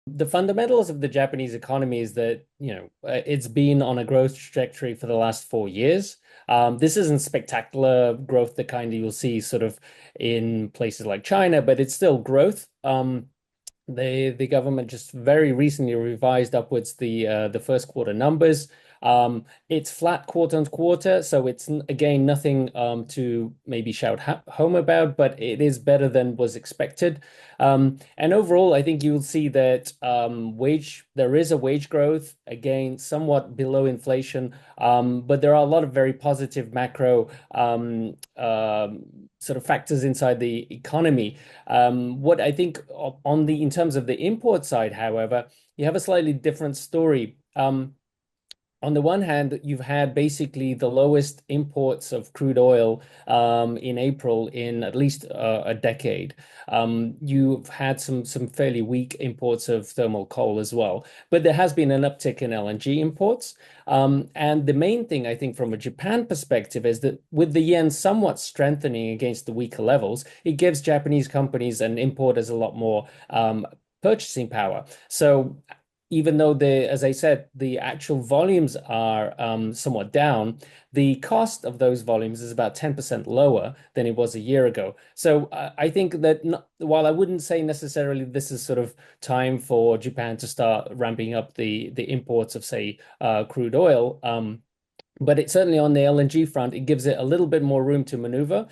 The fundamentals of the Japanese economy is that, it's been on a growth trajectory for the last 4 years. This isn't spectacular growth, the kind that you'll see sort of in places like China, but it's still growth. The government just very recently revised upwards the first quarter numbers. It's flat quarter on quarter, so it's again nothing to maybe shout home about, but it is better than was expected. And overall, I think you'll see that there is a wage growth, again, somewhat below inflation, but there are a lot of very positive macro sort of factors inside the economy. What I think in terms of the import side, however, you have a slightly different story. On the one hand, you've had basically the lowest imports of crude oil in April in at least a decade. You've had some fairly weak imports of thermal coal as well, but there has been an uptick in LNG imports. And the main thing, I think, from a Japan perspective, is that with the yen somewhat strengthening against the weaker levels, it gives Japanese companies and importers a lot more purchasing power. So even though as I said, the actual volumes are somewhat down, the cost of those volumes is about 10% lower than it was a year ago. So I think that while I wouldn't say necessarily this is sort of time for Japan to start ramping up the imports of, say, crude oil, but it certainly on the LNG front, it gives it a little bit more room to maneuver.